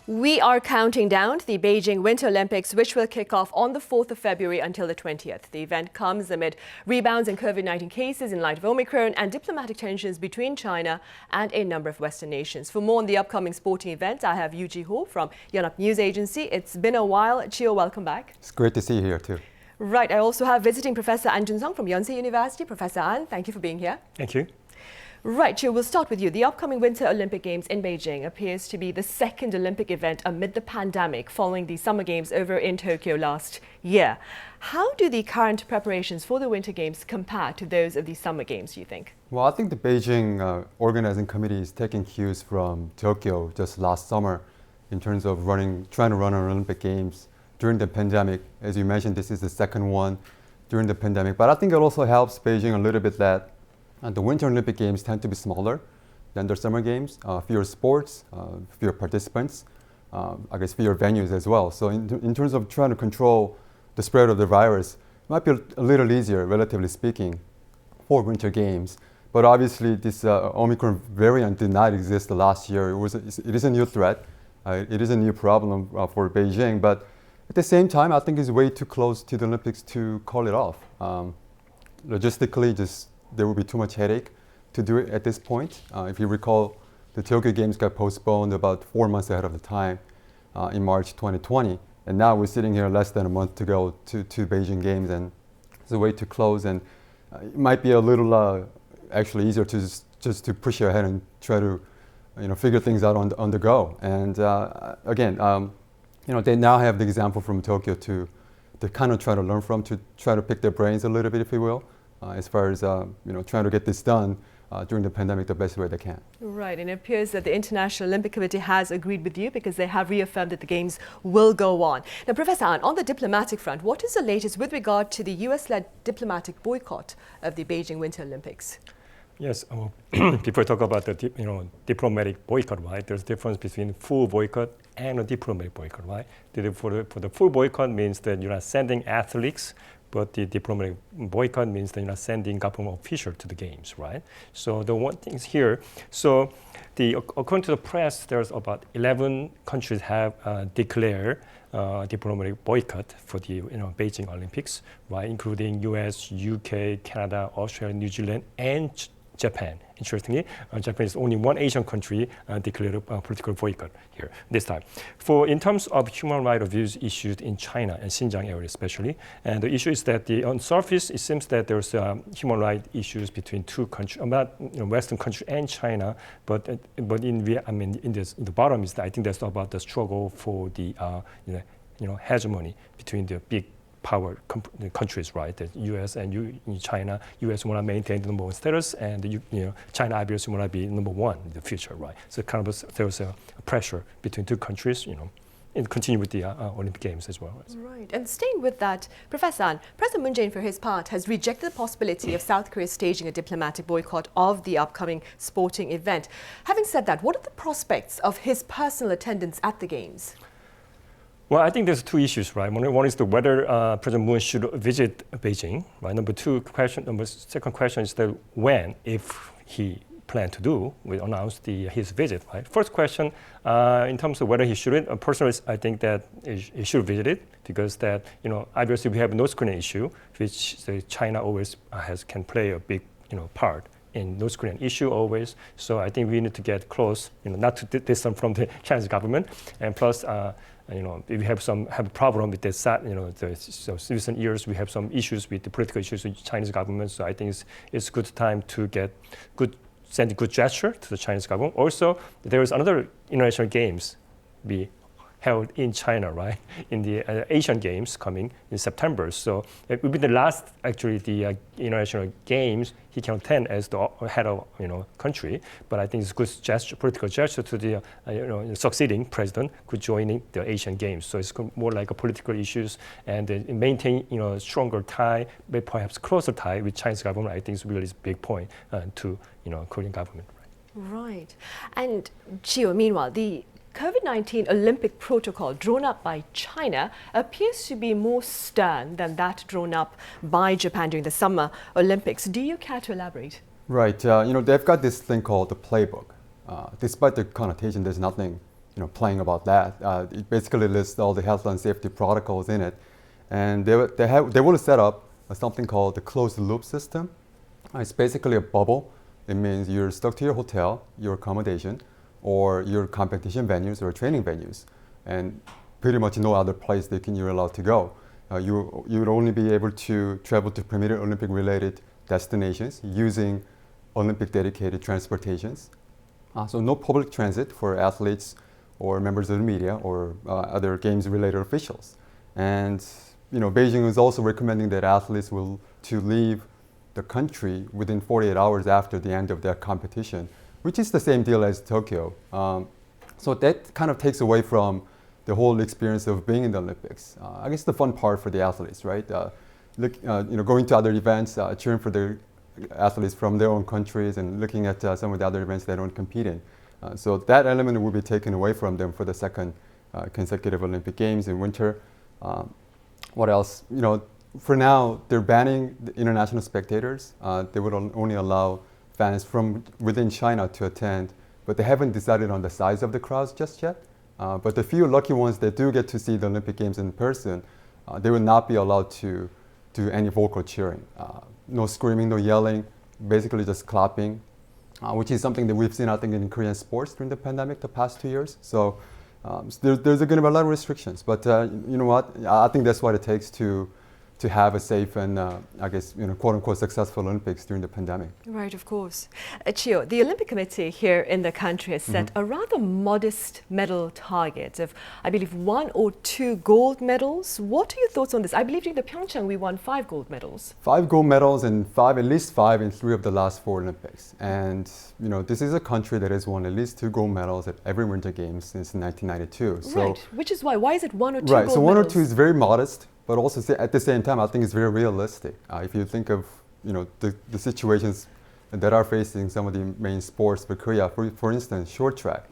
We are counting down to the Beijing Winter Olympics, which will kick off on the 4th of February until the 20th. The event comes amid rebounds in COVID-19 cases in light of Omicron and diplomatic tensions between China and a number of Western nations. For more on the upcoming sporting event, I have Yu Ji-ho from Yonhap News Agency. It's been a while. Chio, welcome back. It's great to see you here too. Right. I also have visiting Professor An Jun-sung from Yonsei University. Professor An, thank you for being here. Thank you. Right, Chio, we'll start with you. The upcoming Winter Olympic Games in Beijing appears to be the second Olympic event amid the pandemic following the Summer Games over in Tokyo last year. How do the current preparations for the Winter Games compare to those of the Summer Games, do you think? Well, I think the Beijing organizing committee is taking cues from Tokyo just last summer in terms of trying to run an Olympic Games during the pandemic. As you mentioned, this is the second one during the pandemic. But I think it also helps Beijing a little bit that the Winter Olympic Games tend to be smaller than the Summer Games, fewer sports, fewer participants, I guess fewer venues as well. So in terms of trying to control the spread of the virus, it might be a little easier, relatively speaking, for Winter Games. But obviously this Omicron variant did not exist last year. It is a new threat. It is a new problem for Beijing. But at the same time, I think it's way too close to the Olympics to call it off. Logistically, there will be too much headache to do it at this point. If you recall, the Tokyo Games got postponed about 4 months ahead of the time in March 2020. And now we're sitting here less than a month to go to Beijing Games, and it's a way too close. And it might be a little actually easier to just to push ahead and try to figure things out on the go. And again, they now have the example from Tokyo to kind of try to learn from, to try to pick their brains a little bit, if you will. As far as trying to get this done during the pandemic the best way they can. Right, and it appears that the International Olympic Committee has agreed with you because they have reaffirmed that the Games will go on. Now, Professor An, on the diplomatic front, what is the latest with regard to the US-led diplomatic boycott of the Beijing Winter Olympics? Yes, before I talk about the diplomatic boycott, right? There's a difference between full boycott and a diplomatic boycott, right? For the full boycott means that you're not sending athletes, but the diplomatic boycott means that you're not sending government officials to the games, right? So the one thing is here, according to the press, there's about 11 countries have declared diplomatic boycott for the Beijing Olympics, right? Including US, UK, Canada, Australia, New Zealand, and Japan. Interestingly, Japan is only one Asian country declared a political boycott here this time. In terms of human rights abuse issues in China and Xinjiang area especially, and the issue is that on surface it seems that there's human rights issues between two countries, about Western country and China, but in the bottom is that I think that's about the struggle for the hegemony between the big power countries, right? The U.S. and China. U.S. want to maintain the number one status, and China obviously want to be number one in the future, right? So there's a pressure between two countries, and continue with the Olympic Games as well. Right, and staying with that, Professor An, President Moon Jae-in, for his part, has rejected the possibility of South Korea staging a diplomatic boycott of the upcoming sporting event. Having said that, what are the prospects of his personal attendance at the Games? Well, I think there's two issues, right? One is whether President Moon should visit Beijing, right? Second question is that when, if he plan to do, will announce his visit, right? First question, in terms of whether he should, personally, I think that he should visit it because that, obviously we have a North Korean issue, which China always can play a big, part in North Korean issue always. So I think we need to get close, not too distant from the Chinese government, and plus. If we have a problem with this, so recent years we have some issues with the political issues with the Chinese government. So I think it's good time to send a good gesture to the Chinese government. Also, there is another international games be held in China, right? In the Asian Games coming in September. So it will be the last, actually, the international games he can attend as the head of country. But I think it's a good gesture, political gesture to the succeeding president who joining the Asian Games. So it's more like a political issues and maintain stronger tie, but perhaps closer tie with Chinese government. I think is really a big point to Korean government. Right, and Chio, meanwhile, the COVID-19 Olympic protocol drawn up by China appears to be more stern than that drawn up by Japan during the Summer Olympics. Do you care to elaborate? Right. They've got this thing called the playbook. Despite the connotation, there's nothing playing about that. It basically lists all the health and safety protocols in it, and they will set up something called the closed loop system. It's basically a bubble. It means you're stuck to your hotel, your accommodation, or your competition venues or training venues, and pretty much no other place you're allowed to go. You would only be able to travel to permitted Olympic-related destinations using Olympic-dedicated transportations. So no public transit for athletes or members of the media or other games-related officials. And Beijing is also recommending that athletes to leave the country within 48 hours after the end of their competition, which is the same deal as Tokyo. So that kind of takes away from the whole experience of being in the Olympics. I guess the fun part for the athletes, right? Going to other events, cheering for the athletes from their own countries and looking at some of the other events they don't compete in. So that element will be taken away from them for the second consecutive Olympic Games in winter. What else? For now, they're banning the international spectators. They would only allow fans from within China to attend, but they haven't decided on the size of the crowds just yet. But the few lucky ones that do get to see the Olympic Games in person, they will not be allowed to do any vocal cheering. No screaming, no yelling, basically just clapping, which is something that we've seen, I think, in Korean sports during the pandemic the past 2 years. So there's going to be a lot of restrictions. But you know what? I think that's what it takes to have a safe and, I guess, quote-unquote successful Olympics during the pandemic. Right, of course. Chio, the Olympic Committee here in the country has set a rather modest medal target of, I believe, 1 or 2 gold medals. What are your thoughts on this? I believe during the Pyeongchang we won 5 gold medals. 5 gold medals and at least 5 in 3 of the last 4 Olympics. And, this is a country that has won at least 2 gold medals at every Winter Games since 1992. So, right, which is why is it 1 or 2 right, gold so 1 medals? or 2 is very modest. But also at the same time, I think it's very realistic. If you think of the situations that are facing some of the main sports for Korea, for instance, short track.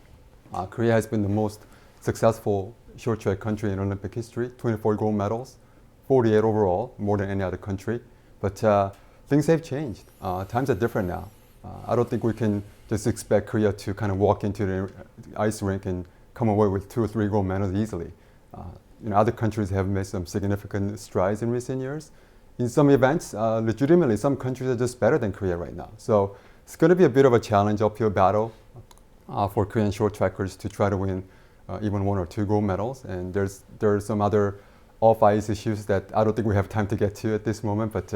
Korea has been the most successful short track country in Olympic history, 24 gold medals, 48 overall, more than any other country. But things have changed. Times are different now. I don't think we can just expect Korea to kind of walk into the ice rink and come away with 2 or 3 gold medals easily. Other countries have made some significant strides in recent years. In some events, legitimately, some countries are just better than Korea right now. So it's going to be a bit of a challenge, uphill battle for Korean short trackers to try to win even 1 or 2 gold medals. And there are some other off-ice issues that I don't think we have time to get to at this moment, but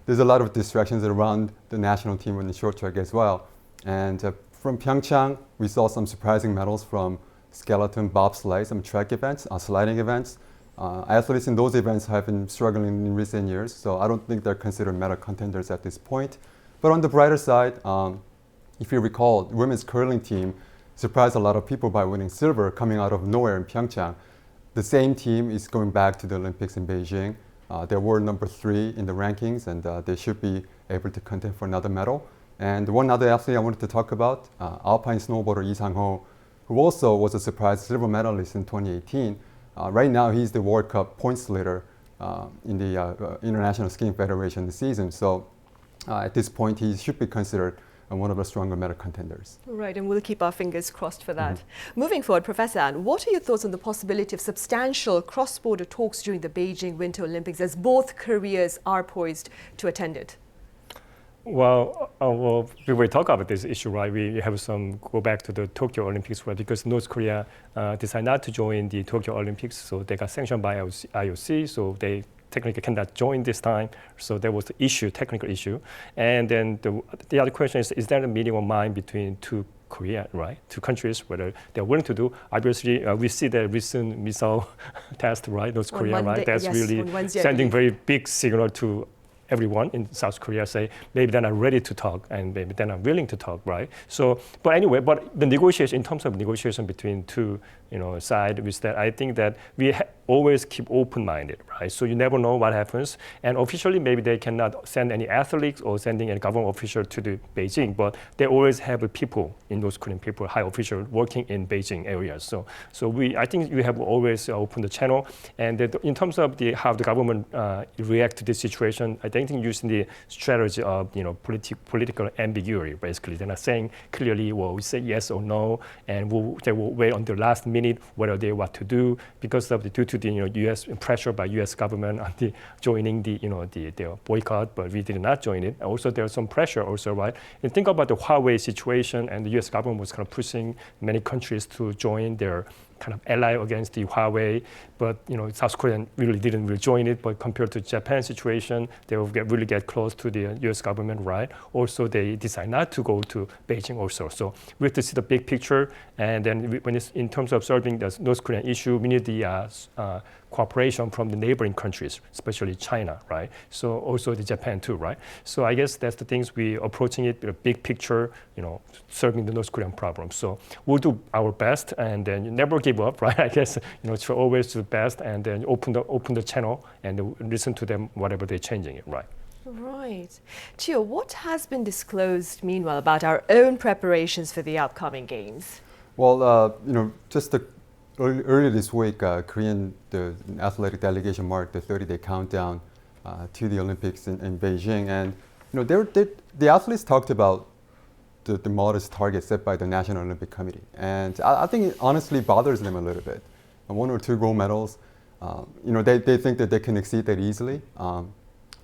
there's a lot of distractions around the national team in the short track as well. And from Pyeongchang, we saw some surprising medals from skeleton, bobsleigh, some track events, sliding events. Athletes in those events have been struggling in recent years, so I don't think they're considered medal contenders at this point. But on the brighter side, if you recall, the women's curling team surprised a lot of people by winning silver coming out of nowhere in Pyeongchang. The same team is going back to the Olympics in Beijing. They were number 3 in the rankings, and they should be able to contend for another medal. And one other athlete I wanted to talk about, alpine snowboarder Lee Sang-ho, who also was a surprise silver medalist in 2018. Right now, he's the World Cup points leader in the International Skiing Federation this season. So at this point, he should be considered one of the stronger medal contenders. Right, and we'll keep our fingers crossed for that. Moving forward, Professor An, what are your thoughts on the possibility of substantial cross-border talks during the Beijing Winter Olympics as both Koreas are poised to attend it? Well, we will talk about this issue, right? We have some go back to the Tokyo Olympics, right? Because North Korea decided not to join the Tokyo Olympics, so they got sanctioned by IOC, so they technically cannot join this time. So there was the issue, technical issue. And then the other question is there a meeting of mind between two Korea, right? Two countries, whether they're willing to do. Obviously, we see the recent missile test, right? North Korea, Monday, right? That's yes, really sending very big signal to everyone in South Korea, say maybe they're not ready to talk and maybe they're not willing to talk, right? So, but anyway, but the negotiation, in terms of negotiation between two, side is that I think that we always keep open-minded, right? So you never know what happens. And officially, maybe they cannot send any athletes or sending any government official to the Beijing, but they always have people in North Korean people, high officials working in Beijing areas. So I think we have always opened the channel. And in terms of how the government react to this situation, I don't think using the strategy of political ambiguity. Basically, they're not saying clearly, well, we say yes or no, and they will wait until last minute whether they what to do because of due to the U.S. pressure by U.S. government on the joining the boycott, but we did not join it. And also there's some pressure also, right? And think about the Huawei situation, and the U.S. government was kind of pushing many countries to join their kind of ally against the Huawei, but South Korea really didn't really join it. But compared to Japan's situation, they will really get close to the U.S. government, right? Also, they decide not to go to Beijing also. So we have to see the big picture, and then when it's in terms of solving the North Korean issue, we need the cooperation from the neighboring countries, especially China, right? So also the Japan too, right? So I guess that's the things we approaching it, the big picture, solving the North Korean problem. So we'll do our best, and then you never give up, right? I guess try always do the best, and then open the channel and listen to them whatever they're changing it, right? Right. Chio, what has been disclosed meanwhile about our own preparations for the upcoming games? Well, just earlier this week, the athletic delegation marked the 30-day countdown to the Olympics in Beijing, and the athletes talked about the modest target set by the National Olympic Committee, and I think it honestly bothers them a little bit. 1 or 2 gold medals, they think that they can exceed that easily,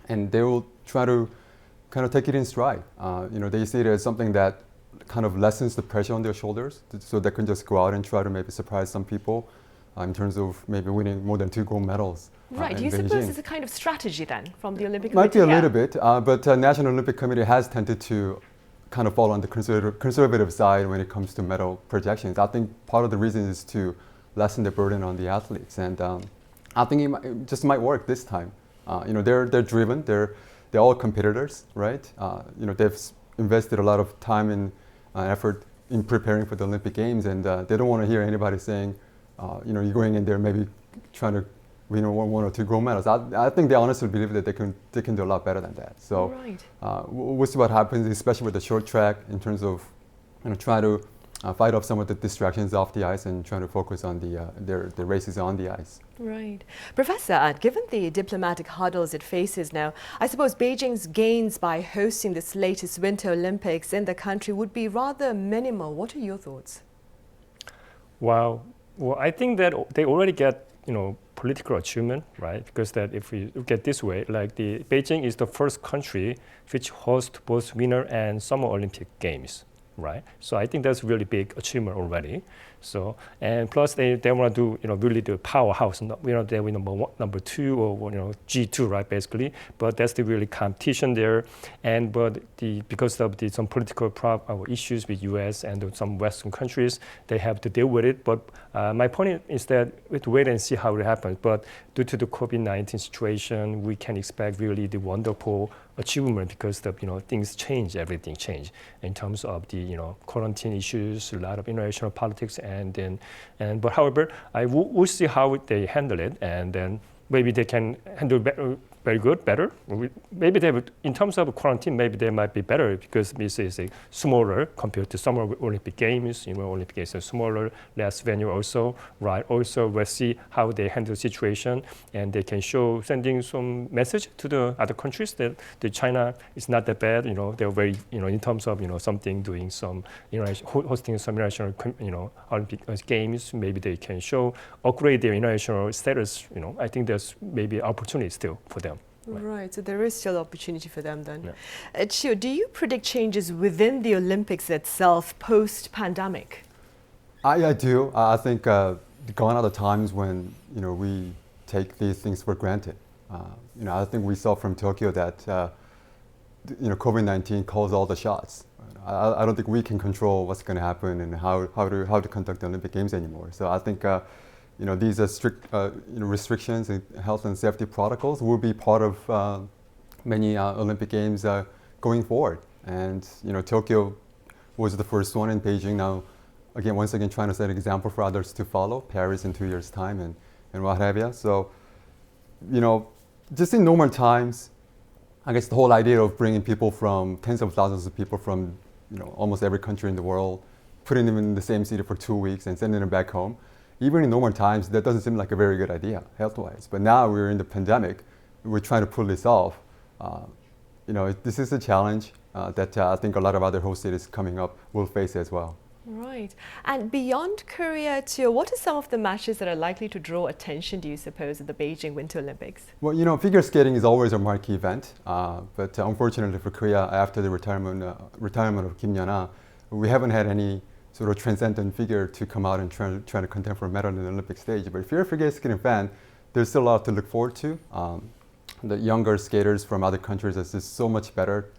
and they will try to kind of take it in stride. They see it as something that kind of lessens the pressure on their shoulders, so they can just go out and try to maybe surprise some people in terms of maybe winning more than 2 gold medals. Right. Do you suppose it's a kind of strategy then from the Olympic Committee? Might be a little bit, but National Olympic Committee has tended to kind of fall on the conservative side when it comes to medal projections. I think part of the reason is to lessen the burden on the athletes, and I think it just might work this time. They're driven. They're all competitors, right? They've invested a lot of time and effort in preparing for the Olympic Games, and they don't want to hear anybody saying, you're going in there maybe trying to win 1 or 2 gold medals. I think they honestly believe that they can do a lot better than that. So right. We'll see what happens, especially with the short track, in terms of try to fight off some of the distractions off the ice and trying to focus on the races on the ice. Right. Professor, given the diplomatic hurdles it faces now, I suppose Beijing's gains by hosting this latest Winter Olympics in the country would be rather minimal. What are your thoughts? Well, I think that they already get, political achievement, right? Because that if we look at this way, like Beijing is the first country which hosts both Winter and Summer Olympic Games. Right, so I think that's really big achievement already. So and plus they want to do really the powerhouse. They win number 2 or G2, right? Basically, but that's the really competition there. And because of some political issues with U.S. and some Western countries, they have to deal with it. But my point is that we have to wait and see how it happens. But due to the COVID-19 situation, we can expect really the wonderful achievement because things change, everything change in terms of the quarantine issues, a lot of international politics, but however, we'll see how they handle it, and then maybe they can handle better. Maybe they would, in terms of quarantine, maybe they might be better because this is smaller compared to Summer Olympic Games. Olympic Games are smaller, less venue also, right? Also, we'll see how they handle the situation, and they can sending some message to the other countries that China is not that bad. They're very, in terms of something doing some hosting some international Olympic Games. Maybe they can upgrade their international status. I think there's maybe opportunity still for them. Right, so there is still opportunity for them then. Yeah. Chio, do you predict changes within the Olympics itself post-pandemic? I do. I think gone are the times when we take these things for granted. I think we saw from Tokyo that COVID-19 calls all the shots. I don't think we can control what's going to happen and how to conduct the Olympic Games anymore. So I think these are strict restrictions and health and safety protocols will be part of many Olympic Games going forward. And Tokyo was the first one, in Beijing now once again, trying to set an example for others to follow, Paris in 2 years' time and what have you. So, just in normal times, I guess the whole idea of bringing people from tens of thousands of people from, almost every country in the world, putting them in the same city for 2 weeks and sending them back home, even in normal times, that doesn't seem like a very good idea health-wise. But now we're in the pandemic, we're trying to pull this off. This is a challenge that I think a lot of other host cities coming up will face as well. Right. And beyond Korea too, what are some of the matches that are likely to draw attention, do you suppose, at the Beijing Winter Olympics? Well, figure skating is always a marquee event, but unfortunately for Korea, after the retirement of Kim Yeon-ah, we haven't had any sort of transcendent figure to come out and try to contend for a medal in the Olympic stage. But if you're a figure skating fan, there's still a lot to look forward to. The younger skaters from other countries are just so much better,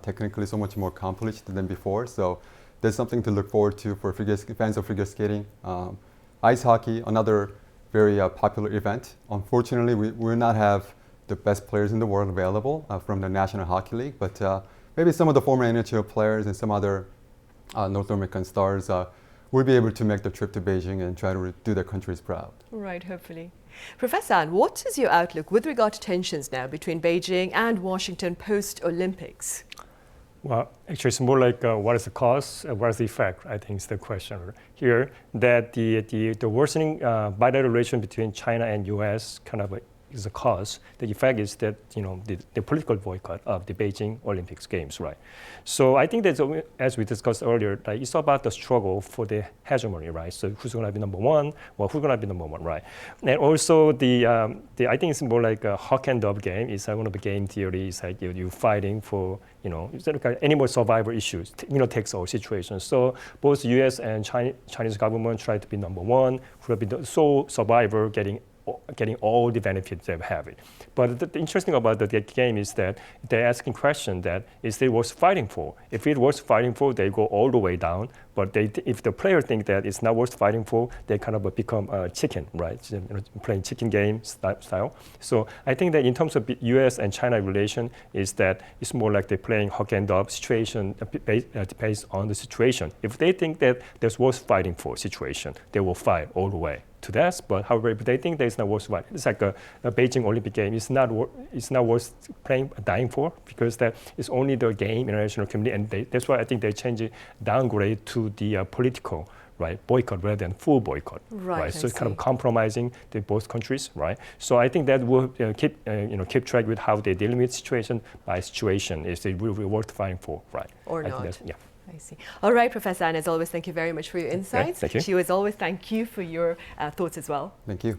technically so much more accomplished than before. So there's something to look forward to for fans of figure skating. Ice hockey, another very popular event. Unfortunately, we will not have the best players in the world available from the National Hockey League, but maybe some of the former NHL players and some other North American stars will be able to make the trip to Beijing and try to do their countries proud. Right, hopefully. Professor An, what is your outlook with regard to tensions now between Beijing and Washington post-Olympics? Well, actually, it's more like what is the cause, what is the effect, I think is the question here. That the worsening bilateral relation between China and US kind of is a cause. The effect is that, the political boycott of the Beijing Olympics Games, right? So I think that, as we discussed earlier, it's about the struggle for the hegemony, right? So who's going to be number one? Well, who's going to be number one, right? And also I think it's more like a hawk and dove game. It's one of the game theories, like you're fighting for, it's like animal survival issues, takes all situations. So both US and Chinese government try to be number one, who will be the sole survivor getting all the benefits they have it. But the interesting about the game is that they're asking question that is it worth fighting for? If it worth fighting for, they go all the way down. But if the player think that it's not worth fighting for, they kind of become chicken, right? Playing chicken game style. So I think that in terms of U.S. and China relation is that it's more like they're playing hawk and dove situation based on the situation. If they think that there's worth fighting for situation, they will fight all the way to that. But however, if they think that it's not worth fighting, it's like a Beijing Olympic game. It's not worth dying for, because that is only the game international community, and that's why I think they change it, downgrade to the political, right, boycott rather than full boycott, right? So it's kind of compromising both countries, right? So I think that will keep track with how they deal with situation by situation. Is it really worth fighting for, right? Or not? Yeah. I see. All right, Professor An, as always, thank you very much for your insights. Thank you. To you, as always, thank you for your thoughts as well. Thank you.